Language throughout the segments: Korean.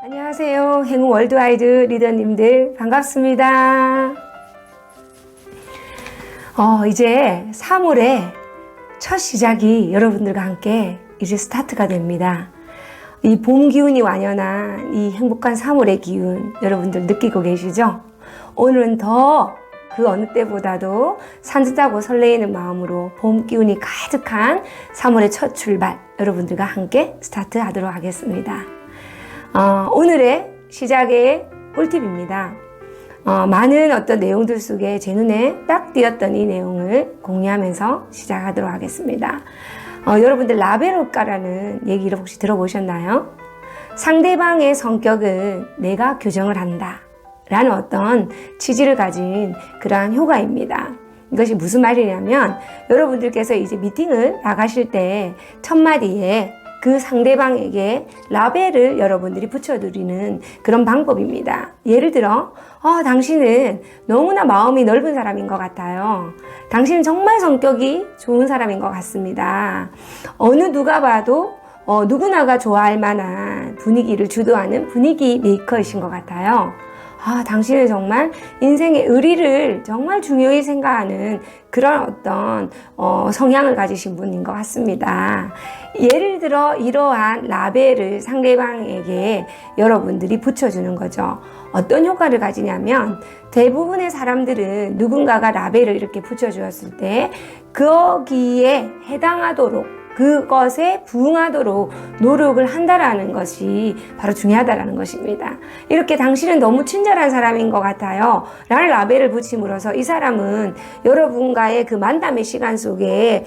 안녕하세요. 행운 월드와이드 리더님들 반갑습니다. 이제 3월의 첫 시작이 여러분들과 함께 이제 스타트가 됩니다. 이 봄 기운이 완연한 이 행복한 3월의 기운 여러분들 느끼고 계시죠? 오늘은 더 그 어느 때보다도 산뜻하고 설레이는 마음으로 봄 기운이 가득한 3월의 첫 출발 여러분들과 함께 스타트하도록 하겠습니다. 오늘의 시작의 꿀팁입니다. 많은 어떤 내용들 속에 제 눈에 딱 띄었던 이 내용을 공유하면서 시작하도록 하겠습니다. 여러분들 라벨 효과라는 얘기를 혹시 들어보셨나요? 상대방의 성격은 내가 교정을 한다 라는 어떤 취지를 가진 그러한 효과입니다. 이것이 무슨 말이냐면 여러분들께서 이제 미팅을 나가실 때 첫 마디에 그 상대방에게 라벨을 여러분들이 붙여드리는 그런 방법입니다. 예를 들어 당신은 너무나 마음이 넓은 사람인 것 같아요. 당신은 정말 성격이 좋은 사람인 것 같습니다. 어느 누가 봐도 누구나가 좋아할 만한 분위기를 주도하는 분위기 메이커이신 것 같아요. 당신은 정말 인생의 의리를 정말 중요히 생각하는 그런 어떤 성향을 가지신 분인 것 같습니다. 예를 들어 이러한 라벨을 상대방에게 여러분들이 붙여주는 거죠. 어떤 효과를 가지냐면 대부분의 사람들은 누군가가 라벨을 이렇게 붙여주었을 때 거기에 해당하도록 그것에 부응하도록 노력을 한다라는 것이 바로 중요하다라는 것입니다. 이렇게 당신은 너무 친절한 사람인 것 같아요 라는 라벨을 붙임으로써 이 사람은 여러분과의 그 만남의 시간 속에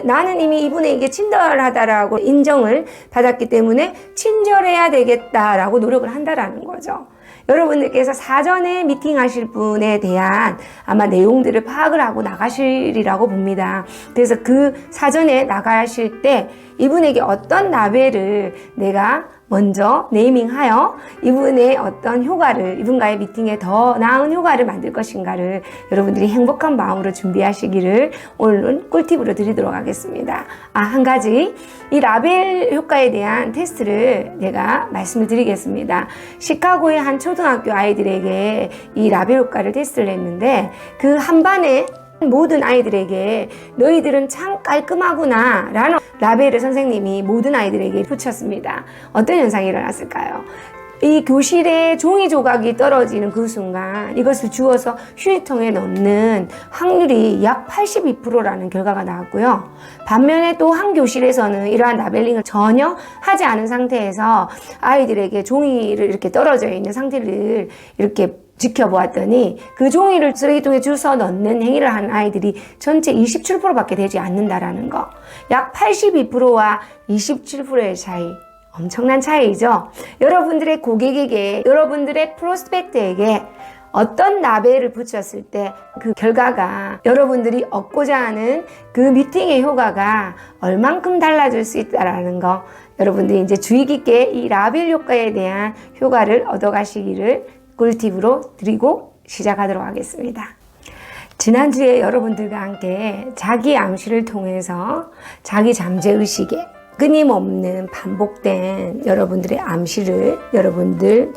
나는 이미 이분에게 친절하다라고 인정을 받았기 때문에 친절해야 되겠다라고 노력을 한다라는 거죠. 여러분들께서 사전에 미팅하실 분에 대한 아마 내용들을 파악을 하고 나가시리라고 봅니다. 그래서 그 사전에 나가실 때 이분에게 어떤 라벨을 내가 먼저 네이밍하여 이분의 어떤 효과를 이분과의 미팅에 더 나은 효과를 만들 것인가를 여러분들이 행복한 마음으로 준비하시기를 오늘은 꿀팁으로 드리도록 하겠습니다. 한 가지 이 라벨 효과에 대한 테스트를 내가 말씀을 드리겠습니다. 시카고의 한 초등학교 아이들에게 이 라벨 효과를 테스트를 했는데 그 한 반에 모든 아이들에게 너희들은 참 깔끔하구나 라는 라벨을 선생님이 모든 아이들에게 붙였습니다. 어떤 현상이 일어났을까요? 이 교실에 종이 조각이 떨어지는 그 순간 이것을 주워서 휴지통에 넣는 확률이 약 82%라는 결과가 나왔고요. 반면에 또 한 교실에서는 이러한 라벨링을 전혀 하지 않은 상태에서 아이들에게 종이를 이렇게 떨어져 있는 상태를 이렇게 지켜보았더니 그 종이를 쓰레기통에 주워 넣는 행위를 하는 아이들이 전체 27%밖에 되지 않는다라는 거. 약 82%와 27%의 차이. 엄청난 차이죠. 여러분들의 고객에게, 여러분들의 프로스펙트에게 어떤 라벨을 붙였을 때 그 결과가 여러분들이 얻고자 하는 그 미팅의 효과가 얼만큼 달라질 수 있다라는 거. 여러분들이 이제 주의 깊게 이 라벨 효과에 대한 효과를 얻어가시기를 꿀팁으로 드리고 시작하도록 하겠습니다. 지난주에 여러분들과 함께 자기 암시를 통해서 자기 잠재의식에 끊임없는 반복된 여러분들의 암시를 여러분들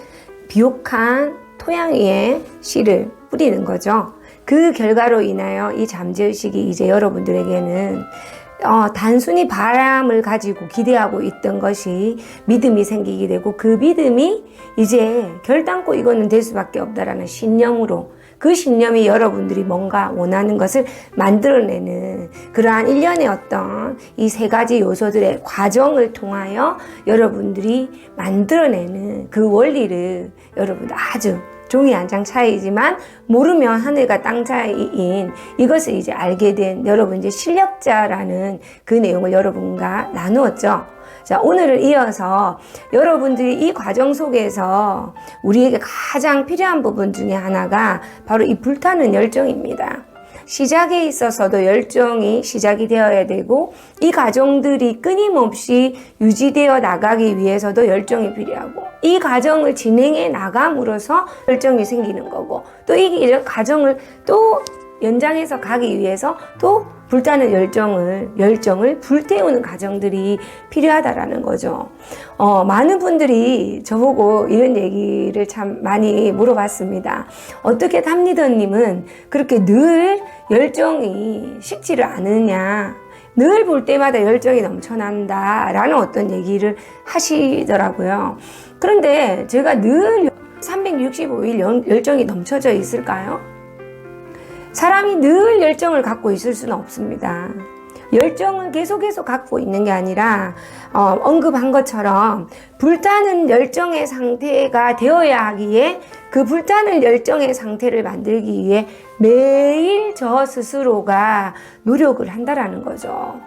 비옥한 토양 위에 씨를 뿌리는 거죠. 그 결과로 인하여 이 잠재의식이 이제 여러분들에게는 단순히 바람을 가지고 기대하고 있던 것이 믿음이 생기게 되고 그 믿음이 이제 결단코 이거는 될 수밖에 없다라는 신념으로 그 신념이 여러분들이 뭔가 원하는 것을 만들어내는 그러한 일련의 어떤 이 세 가지 요소들의 과정을 통하여 여러분들이 만들어내는 그 원리를 여러분들 아주 종이 한 장 차이지만 모르면 하늘과 땅 차이인 이것을 이제 알게 된 여러분 이제 실력자라는 그 내용을 여러분과 나누었죠. 자, 오늘을 이어서 여러분들이 이 과정 속에서 우리에게 가장 필요한 부분 중에 하나가 바로 이 불타는 열정입니다. 시작에 있어서도 열정이 시작이 되어야 되고 이 과정들이 끊임없이 유지되어 나가기 위해서도 열정이 필요하고 이 과정을 진행해 나감으로써 열정이 생기는 거고 또 이 과정을 또 연장해서 가기 위해서 또 불타는 열정을 불태우는 과정들이 필요하다라는 거죠. 많은 분들이 저보고 이런 얘기를 참 많이 물어봤습니다. 어떻게 탑리더님은 그렇게 늘 열정이 식지를 않으냐, 늘 볼 때마다 열정이 넘쳐난다라는 어떤 얘기를 하시더라고요. 그런데 제가 늘 365일 열정이 넘쳐져 있을까요? 사람이 늘 열정을 갖고 있을 수는 없습니다. 열정은 계속해서 갖고 있는 게 아니라 언급한 것처럼 불타는 열정의 상태가 되어야 하기에 그 불타는 열정의 상태를 만들기 위해 매일 저 스스로가 노력을 한다라는 거죠.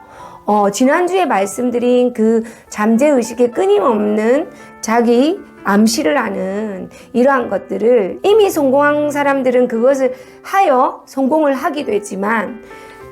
지난주에 말씀드린 그 잠재의식의 끊임없는 자기 암시를 하는 이러한 것들을 이미 성공한 사람들은 그것을 하여 성공을 하기도 했지만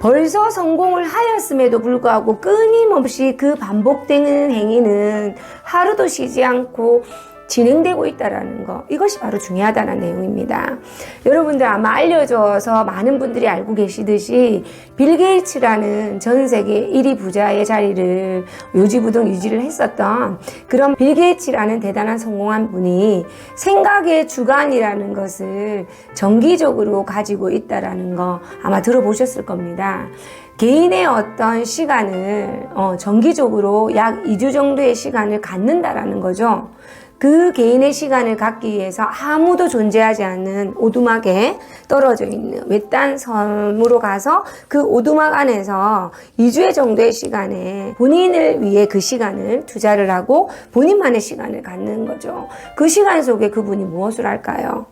벌써 성공을 하였음에도 불구하고 끊임없이 그 반복되는 행위는 하루도 쉬지 않고 진행되고 있다는 거, 이것이 바로 중요하다는 내용입니다. 여러분들 아마 알려져서 많은 분들이 알고 계시듯이 빌 게이츠라는 전 세계 1위 부자의 자리를 요지부동 유지를 했었던 그런 빌 게이츠라는 대단한 성공한 분이 생각의 주관이라는 것을 정기적으로 가지고 있다는 거 아마 들어보셨을 겁니다. 개인의 어떤 시간을 정기적으로 약 2주 정도의 시간을 갖는다라는 거죠. 그 개인의 시간을 갖기 위해서 아무도 존재하지 않는 오두막에 떨어져 있는 외딴 섬으로 가서 그 오두막 안에서 2주의 정도의 시간에 본인을 위해 그 시간을 투자를 하고 본인만의 시간을 갖는 거죠. 그 시간 속에 그분이 무엇을 할까요?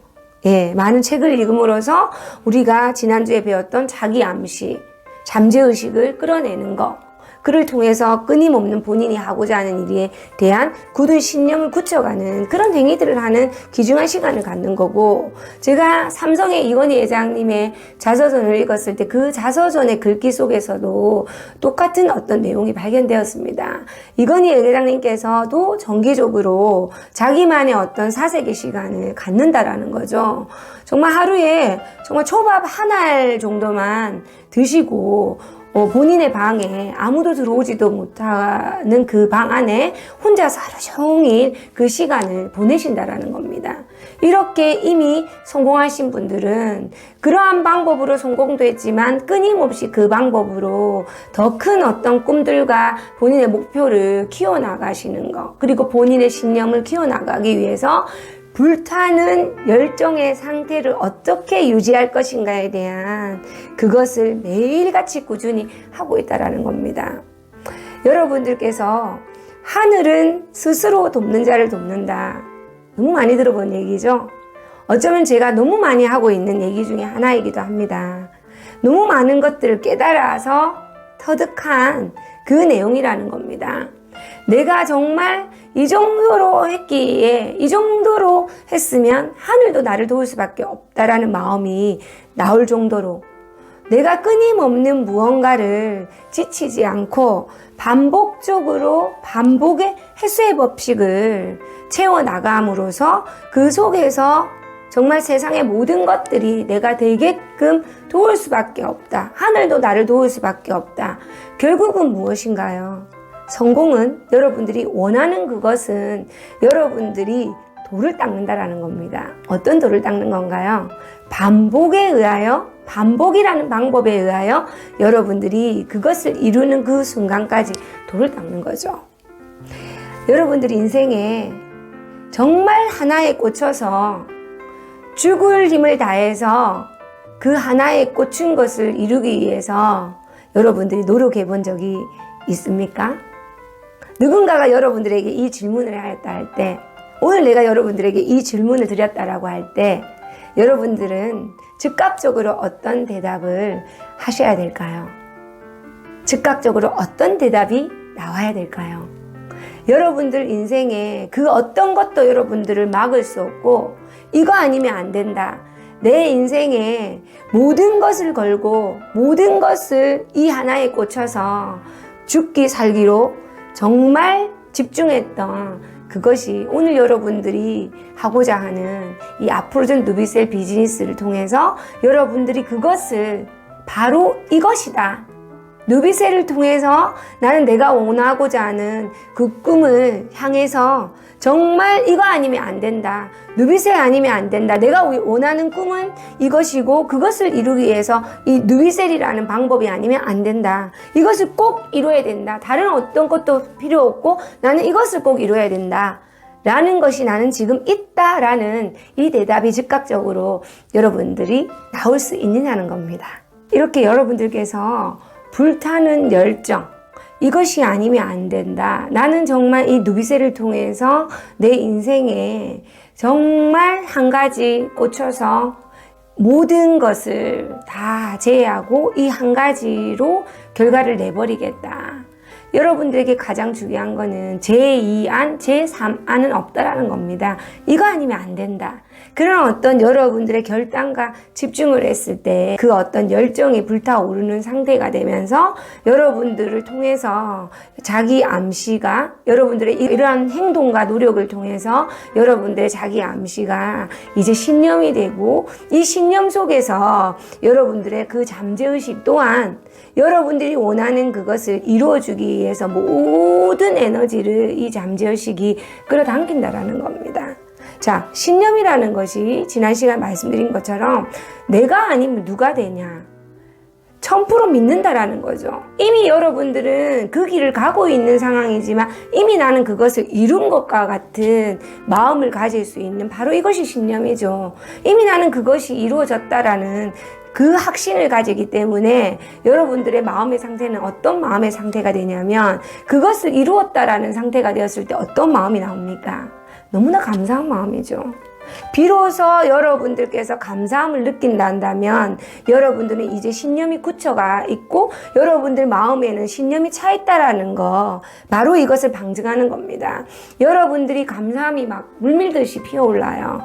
많은 책을 읽음으로써 우리가 지난주에 배웠던 자기 암시, 잠재의식을 끌어내는 것, 그를 통해서 끊임없는 본인이 하고자 하는 일에 대한 굳은 신념을 굳혀가는 그런 행위들을 하는 귀중한 시간을 갖는 거고, 제가 삼성의 이건희 회장님의 자서전을 읽었을 때 그 자서전의 글귀 속에서도 똑같은 어떤 내용이 발견되었습니다. 이건희 회장님께서도 정기적으로 자기만의 어떤 사색의 시간을 갖는다라는 거죠. 정말 하루에 정말 초밥 한 알 정도만 드시고 본인의 방에 아무도 들어오지도 못하는 그 방 안에 혼자서 하루 종일 그 시간을 보내신다라는 겁니다. 이렇게 이미 성공하신 분들은 그러한 방법으로 성공도 했지만 끊임없이 그 방법으로 더 큰 어떤 꿈들과 본인의 목표를 키워나가시는 것, 그리고 본인의 신념을 키워나가기 위해서 불타는 열정의 상태를 어떻게 유지할 것인가에 대한 그것을 매일같이 꾸준히 하고 있다는 겁니다. 여러분들께서 하늘은 스스로 돕는 자를 돕는다. 너무 많이 들어본 얘기죠? 어쩌면 제가 너무 많이 하고 있는 얘기 중에 하나이기도 합니다. 너무 많은 것들을 깨달아서 터득한 그 내용이라는 겁니다. 내가 정말 이 정도로 했기에, 이 정도로 했으면 하늘도 나를 도울 수밖에 없다라는 마음이 나올 정도로 내가 끊임없는 무언가를 지치지 않고 반복적으로 반복의 횟수의 법칙을 채워나감으로써 그 속에서 정말 세상의 모든 것들이 내가 되게끔 도울 수밖에 없다. 하늘도 나를 도울 수밖에 없다. 결국은 무엇인가요? 성공은 여러분들이 원하는 그것은 여러분들이 돌을 닦는다라는 겁니다. 어떤 돌을 닦는 건가요? 반복에 의하여, 반복이라는 방법에 의하여 여러분들이 그것을 이루는 그 순간까지 돌을 닦는 거죠. 여러분들이 인생에 정말 하나에 꽂혀서 죽을 힘을 다해서 그 하나에 꽂힌 것을 이루기 위해서 여러분들이 노력해 본 적이 있습니까? 누군가가 여러분들에게 이 질문을 하였다 할 때, 오늘 내가 여러분들에게 이 질문을 드렸다라고 할 때 여러분들은 즉각적으로 어떤 대답을 하셔야 될까요? 즉각적으로 어떤 대답이 나와야 될까요? 여러분들 인생에 그 어떤 것도 여러분들을 막을 수 없고 이거 아니면 안 된다, 내 인생에 모든 것을 걸고 모든 것을 이 하나에 꽂혀서 죽기 살기로 정말 집중했던 그것이 오늘 여러분들이 하고자 하는 이 아프로전 누비셀 비즈니스를 통해서 여러분들이 그것을 바로 이것이다. 누비셀을 통해서 나는 내가 원하고자 하는 그 꿈을 향해서 정말 이거 아니면 안 된다. 누비셀 아니면 안 된다. 내가 원하는 꿈은 이것이고 그것을 이루기 위해서 이 누비셀이라는 방법이 아니면 안 된다. 이것을 꼭 이루어야 된다. 다른 어떤 것도 필요 없고 나는 이것을 꼭 이루어야 된다. 라는 것이 나는 지금 있다라는 이 대답이 즉각적으로 여러분들이 나올 수 있느냐는 겁니다. 이렇게 여러분들께서 불타는 열정, 이것이 아니면 안 된다. 나는 정말 이 누비셀을 통해서 내 인생에 정말 한 가지 꽂혀서 모든 것을 다 제외하고 이 한 가지로 결과를 내버리겠다. 여러분들에게 가장 중요한 거는 제2안, 제3안은 없다라는 겁니다. 이거 아니면 안 된다. 그런 어떤 여러분들의 결단과 집중을 했을 때 그 어떤 열정이 불타오르는 상태가 되면서 여러분들을 통해서 자기 암시가 여러분들의 이러한 행동과 노력을 통해서 여러분들의 자기 암시가 이제 신념이 되고 이 신념 속에서 여러분들의 그 잠재의식 또한 여러분들이 원하는 그것을 이루어주기 위해서 모든 에너지를 이 잠재의식이 끌어당긴다라는 겁니다. 자, 신념이라는 것이 지난 시간 말씀드린 것처럼 내가 아니면 누가 되냐? 1000% 믿는다라는 거죠. 이미 여러분들은 그 길을 가고 있는 상황이지만 이미 나는 그것을 이룬 것과 같은 마음을 가질 수 있는 바로 이것이 신념이죠. 이미 나는 그것이 이루어졌다라는 그 확신을 가지기 때문에 여러분들의 마음의 상태는 어떤 마음의 상태가 되냐면 그것을 이루었다라는 상태가 되었을 때 어떤 마음이 나옵니까? 너무나 감사한 마음이죠. 비로소 여러분들께서 감사함을 느낀다면 여러분들은 이제 신념이 굳혀가 있고 여러분들 마음에는 신념이 차 있다라는 거 바로 이것을 방증하는 겁니다. 여러분들이 감사함이 막 물밀듯이 피어올라요.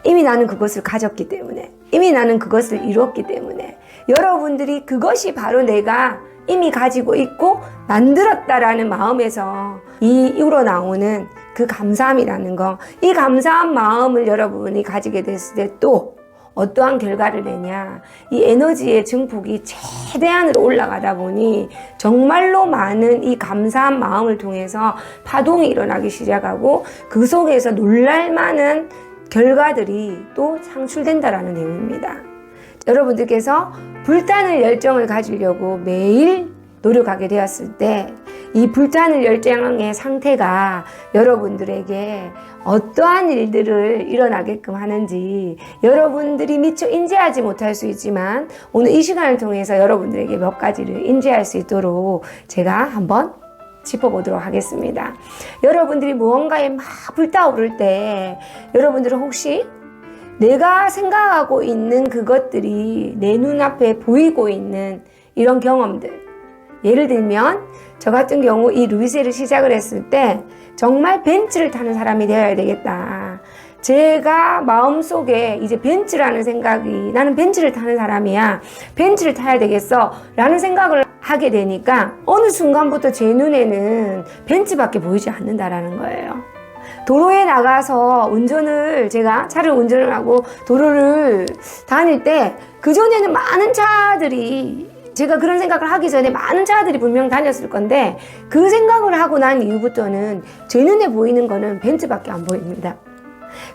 이미 나는 그것을 가졌기 때문에 이미 나는 그것을 이루었기 때문에 여러분들이 그것이 바로 내가 이미 가지고 있고 만들었다라는 마음에서 이 우러나오는 그 감사함이라는 거, 이 감사한 마음을 여러분이 가지게 됐을 때 또 어떠한 결과를 내냐, 이 에너지의 증폭이 최대한으로 올라가다 보니 정말로 많은 이 감사한 마음을 통해서 파동이 일어나기 시작하고 그 속에서 놀랄만한 결과들이 또 창출된다라는 내용입니다. 여러분들께서 불타는 열정을 가지려고 매일 노력하게 되었을 때 이 불타는 열정의 상태가 여러분들에게 어떠한 일들을 일어나게끔 하는지 여러분들이 미처 인지하지 못할 수 있지만 오늘 이 시간을 통해서 여러분들에게 몇 가지를 인지할 수 있도록 제가 한번 짚어보도록 하겠습니다. 여러분들이 무언가에 막 불타오를 때 여러분들은 혹시 내가 생각하고 있는 그것들이 내 눈앞에 보이고 있는 이런 경험들, 예를 들면 저 같은 경우 이 루이셀을 시작을 했을 때 정말 벤츠를 타는 사람이 되어야 되겠다. 제가 마음속에 이제 벤츠라는 생각이 나는 벤츠를 타는 사람이야. 벤츠를 타야 되겠어 라는 생각을 하게 되니까 어느 순간부터 제 눈에는 벤츠밖에 보이지 않는다라는 거예요. 도로에 나가서 제가 차를 운전을 하고 도로를 다닐 때 그전에는 많은 차들이 제가 그런 생각을 하기 전에 많은 차들이 분명 다녔을 건데 그 생각을 하고 난 이후부터는 제 눈에 보이는 거는 벤츠밖에 안 보입니다.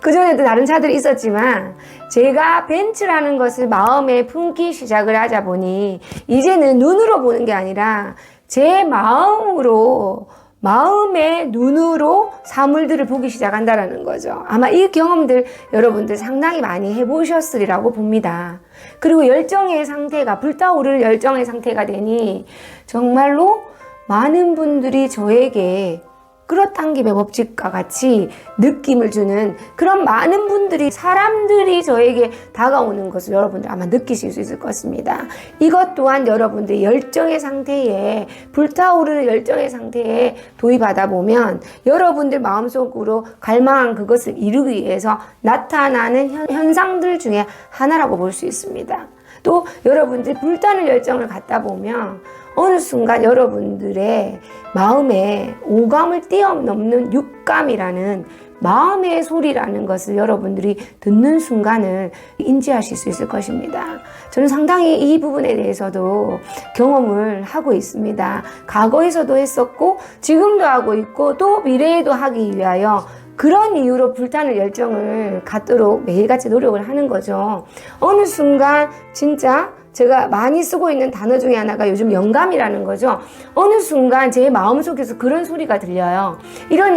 그전에도 다른 차들이 있었지만 제가 벤츠라는 것을 마음에 품기 시작을 하자 보니 이제는 눈으로 보는 게 아니라 제 마음의 눈으로 사물들을 보기 시작한다라는 거죠. 아마 이 경험들 여러분들 상당히 많이 해보셨으리라고 봅니다. 그리고 열정의 상태가 불타오르는 열정의 상태가 되니 정말로 많은 분들이 저에게 끌어당김의 법칙과 같이 느낌을 주는 그런 많은 분들이, 사람들이 저에게 다가오는 것을 여러분들 아마 느끼실 수 있을 것입니다. 이것 또한 여러분들이 열정의 상태에, 불타오르는 열정의 상태에 도입하다 보면 여러분들 마음속으로 갈망한 그것을 이루기 위해서 나타나는 현상들 중에 하나라고 볼 수 있습니다. 또 여러분들이 불타는 열정을 갖다 보면 어느 순간 여러분들의 마음에 오감을 뛰어넘는 육감이라는 마음의 소리라는 것을 여러분들이 듣는 순간을 인지하실 수 있을 것입니다. 저는 상당히 이 부분에 대해서도 경험을 하고 있습니다. 과거에서도 했었고 지금도 하고 있고 또 미래에도 하기 위하여 그런 이유로 불타는 열정을 갖도록 매일같이 노력을 하는 거죠. 어느 순간 진짜 제가 많이 쓰고 있는 단어 중에 하나가 요즘 영감이라는 거죠. 어느 순간 제 마음속에서 그런 소리가 들려요. 이런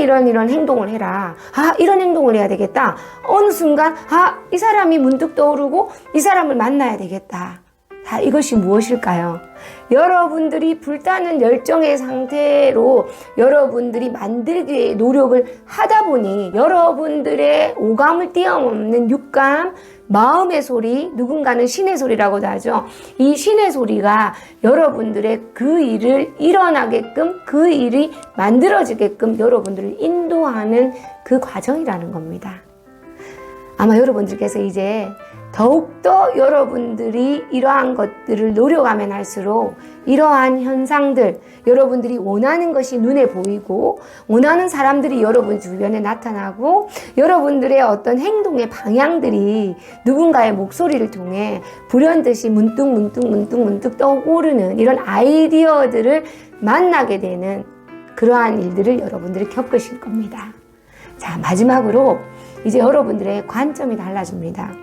행동을 해라. 아, 이런 행동을 해야 되겠다. 어느 순간 이 사람이 문득 떠오르고 이 사람을 만나야 되겠다. 다 이것이 무엇일까요? 여러분들이 불타는 열정의 상태로 여러분들이 만들기 위해 노력을 하다 보니 여러분들의 오감을 뛰어넘는 육감, 마음의 소리, 누군가는 신의 소리라고도 하죠. 이 신의 소리가 여러분들의 그 일을 일어나게끔, 그 일이 만들어지게끔 여러분들을 인도하는 그 과정이라는 겁니다. 아마 여러분들께서 이제 더욱더 여러분들이 이러한 것들을 노력하면 할수록 이러한 현상들, 여러분들이 원하는 것이 눈에 보이고 원하는 사람들이 여러분 주변에 나타나고 여러분들의 어떤 행동의 방향들이 누군가의 목소리를 통해 불현듯이 문득 떠오르는 이런 아이디어들을 만나게 되는 그러한 일들을 여러분들이 겪으실 겁니다. 자, 마지막으로 이제 여러분들의 관점이 달라집니다.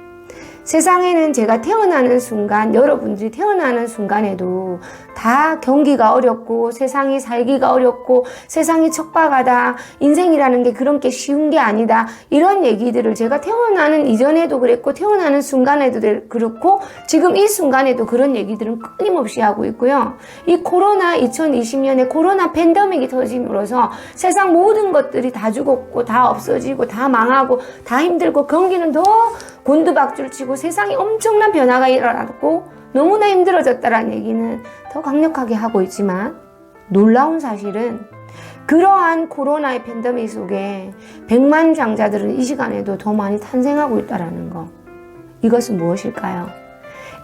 세상에는 제가 태어나는 순간, 여러분들이 태어나는 순간에도 다 경기가 어렵고 세상이 살기가 어렵고 세상이 척박하다, 인생이라는 게 그런 게 쉬운 게 아니다, 이런 얘기들을 제가 태어나는 이전에도 그랬고 태어나는 순간에도 그렇고 지금 이 순간에도 그런 얘기들은 끊임없이 하고 있고요. 이 코로나 2020년에 코로나 팬데믹이 터짐으로써 세상 모든 것들이 다 죽었고 다 없어지고 다 망하고 다 힘들고 경기는 더 곤두박질 치고 세상에 엄청난 변화가 일어났고 너무나 힘들어졌다라는 얘기는 더 강력하게 하고 있지만 놀라운 사실은 그러한 코로나의 팬데믹 속에 백만장자들은 이 시간에도 더 많이 탄생하고 있다는 거. 이것은 무엇일까요?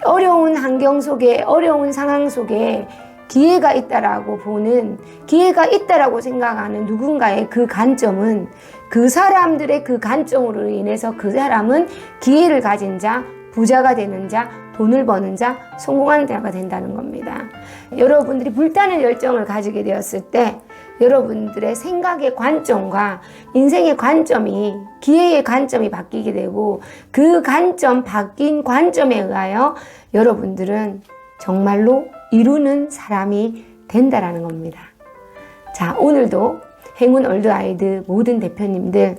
어려운 환경 속에, 어려운 상황 속에 기회가 있다라고 보는, 기회가 있다라고 생각하는 누군가의 그 관점은 그 사람들의 그 관점으로 인해서 그 사람은 기회를 가진 자, 부자가 되는 자, 돈을 버는 자, 성공하는 자가 된다는 겁니다. 여러분들이 불타는 열정을 가지게 되었을 때 여러분들의 생각의 관점과 인생의 관점이, 기회의 관점이 바뀌게 되고 그 관점, 바뀐 관점에 의하여 여러분들은 정말로 이루는 사람이 된다라는 겁니다. 자, 오늘도 행운 월드와이드 모든 대표님들,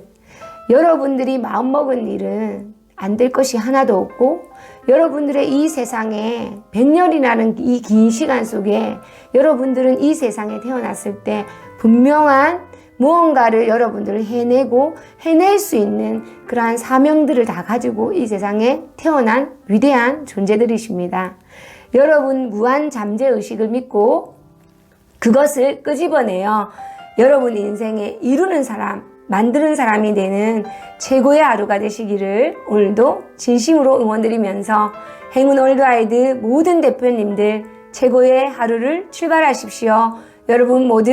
여러분들이 마음먹은 일은 안 될 것이 하나도 없고 여러분들의 이 세상에 100년이라는 이 긴 시간 속에 여러분들은 이 세상에 태어났을 때 분명한 무언가를 여러분들을 해내고 해낼 수 있는 그러한 사명들을 다 가지고 이 세상에 태어난 위대한 존재들이십니다. 여러분 무한 잠재의식을 믿고 그것을 끄집어내어 여러분 인생에 이루는 사람, 만드는 사람이 되는 최고의 하루가 되시기를 오늘도 진심으로 응원드리면서 행운 월드와이드 모든 대표님들 최고의 하루를 출발하십시오. 여러분 모두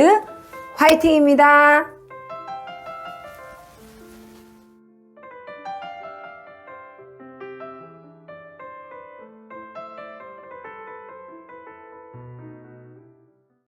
화이팅입니다.